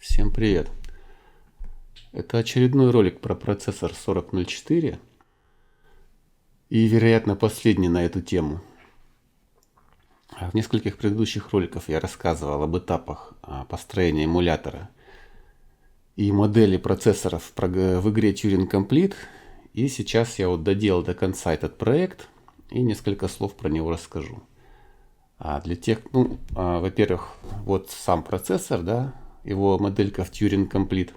Всем привет! Это очередной ролик про процессор 4004 и, вероятно, последний на эту тему. В нескольких предыдущих роликах я рассказывал об этапах построения эмулятора и модели процессоров в игре Turing Complete. И сейчас я доделал до конца этот проект и несколько слов про него расскажу. Для тех, во-первых, вот сам процессор, да, его моделька в Turing Complete.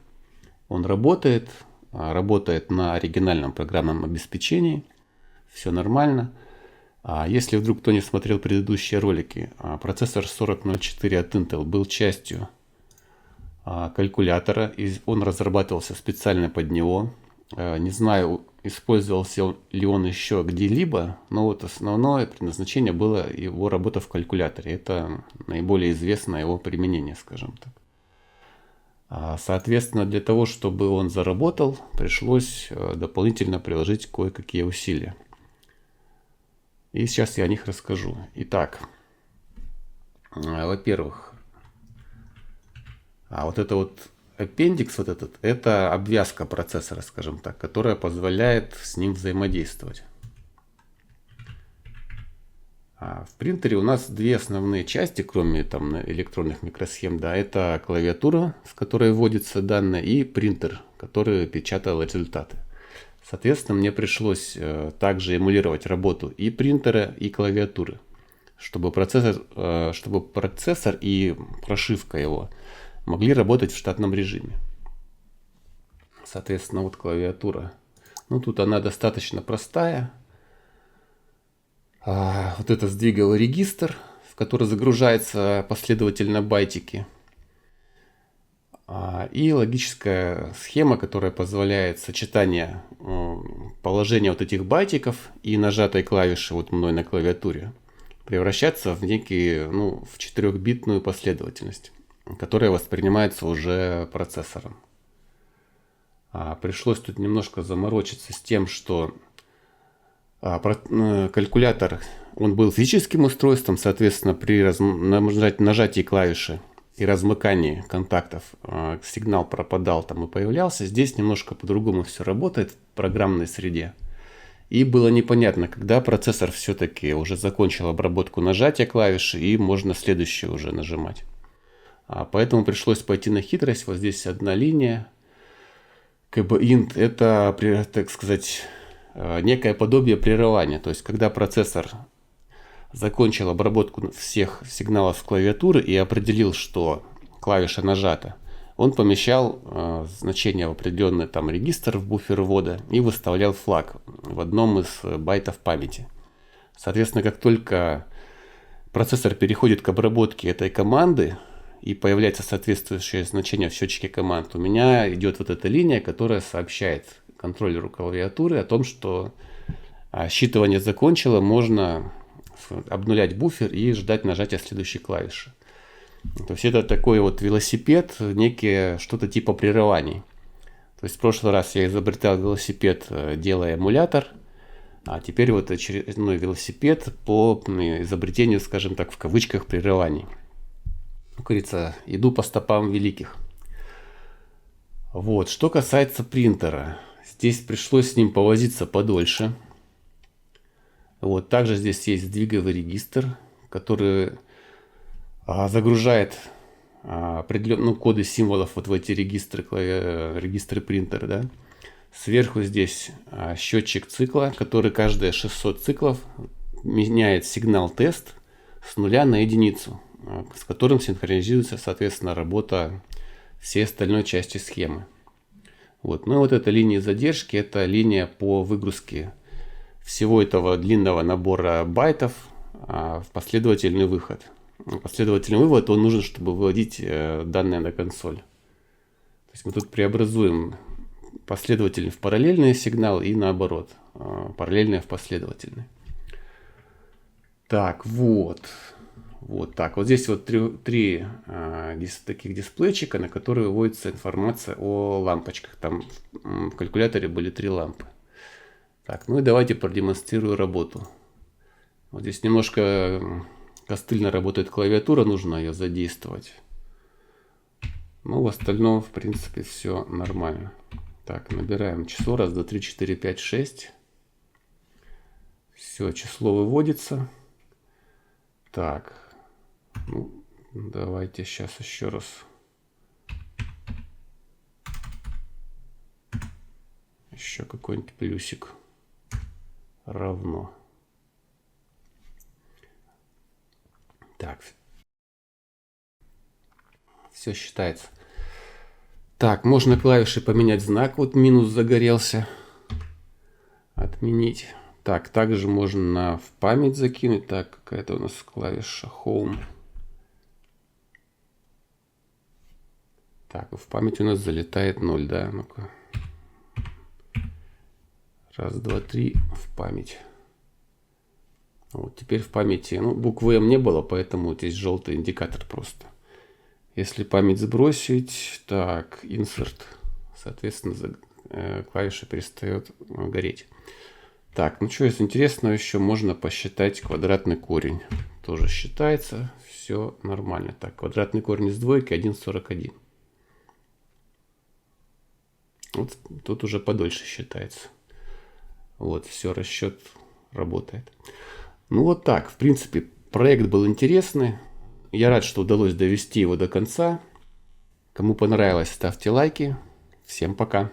Он работает на оригинальном программном обеспечении. Все нормально. Если вдруг кто не смотрел предыдущие ролики, процессор 4004 от Intel был частью калькулятора. И он разрабатывался специально под него. Не знаю, использовался ли он еще где-либо, но вот основное предназначение было его работа в калькуляторе. Это наиболее известное его применение, скажем так. Соответственно, для того, чтобы он заработал, пришлось дополнительно приложить кое-какие усилия. И сейчас я о них расскажу. Итак, во-первых, вот это вот аппендикс, это обвязка процессора, скажем так, которая позволяет с ним взаимодействовать. В принтере у нас две основные части, кроме электронных микросхем. Да, это клавиатура, с которой вводятся данные, и принтер, который печатал результаты. Соответственно, мне пришлось также эмулировать работу и принтера, и клавиатуры, чтобы процессор и прошивка его могли работать в штатном режиме. Соответственно, вот клавиатура. Тут она достаточно простая. Вот это сдвиговый регистр, в который загружаются последовательно байтики. И логическая схема, которая позволяет сочетание положения вот этих байтиков и нажатой клавиши вот мной на клавиатуре превращаться в в 4-битную последовательность, которая воспринимается уже процессором. Пришлось тут немножко заморочиться с тем, что калькулятор, он был физическим устройством, соответственно, при нажатии клавиши и размыкании контактов сигнал пропадал и появлялся. Здесь немножко по-другому все работает в программной среде. И было непонятно, когда процессор все-таки уже закончил обработку нажатия клавиши и можно следующее уже нажимать. Поэтому пришлось пойти на хитрость. Вот здесь одна линия. int это, так сказать, некое подобие прерывания. То есть, когда процессор закончил обработку всех сигналов клавиатуры и определил, что клавиша нажата, он помещал значение в определенный регистр в буфер ввода и выставлял флаг в одном из байтов памяти. Соответственно, как только процессор переходит к обработке этой команды и появляется соответствующее значение в счетчике команд, у меня идет вот эта линия, которая сообщает контроллеру клавиатуры о том, что считывание закончило, можно обнулять буфер и ждать нажатия следующей клавиши. То есть это такой вот велосипед, некие что-то типа прерываний. То есть в прошлый раз я изобретал велосипед, делая эмулятор, а теперь вот очередной велосипед по изобретению, скажем так, в кавычках, прерываний. Как говорится, иду по стопам великих. Вот, что касается принтера. Здесь пришлось с ним повозиться подольше. Вот, также здесь есть сдвиговый регистр, который загружает определенные коды символов вот в эти регистры принтера. Да. Сверху здесь счетчик цикла, который каждые 600 циклов меняет сигнал тест с 0 на единицу, с которым синхронизируется, соответственно, работа всей остальной части схемы. Вот. Ну и вот эта линия задержки, это линия по выгрузке всего этого длинного набора байтов в последовательный выход. Последовательный вывод, он нужен, чтобы выводить данные на консоль. То есть мы тут преобразуем последовательный в параллельный сигнал и наоборот, параллельный в последовательный. Так, вот. Вот так. Вот здесь вот три таких дисплейчика, на которые выводится информация о лампочках. Там в калькуляторе были 3 лампы. Так, ну и давайте продемонстрирую работу. Вот здесь немножко костыльно работает клавиатура, нужно ее задействовать. Но в остальном, в принципе, все нормально. Так, набираем число. 1, 2, 3, 4, 5, 6. Все, число выводится. Так, ну, давайте сейчас еще раз. Еще какой-нибудь плюсик. Равно. Так. Все считается. Так, можно клавиши поменять знак. Вот минус загорелся. Отменить. Так, также можно в память закинуть. Так, какая-то у нас клавиша Home. Так, в память у нас залетает 0, да? Ну-ка. 1, 2, 3 в память. Вот теперь в памяти, ну, буквы М не было, поэтому вот здесь желтый индикатор просто. Если память сбросить, так, Insert, соответственно, клавиша перестает гореть. Так, ну что из интересного еще можно посчитать квадратный корень. Тоже считается, все нормально. Так, квадратный корень из двойки 1,41. Вот тут уже подольше считается. Вот, все, расчет работает. Ну вот так, в принципе, проект был интересный. Я рад, что удалось довести его до конца. Кому понравилось, ставьте лайки. Всем пока.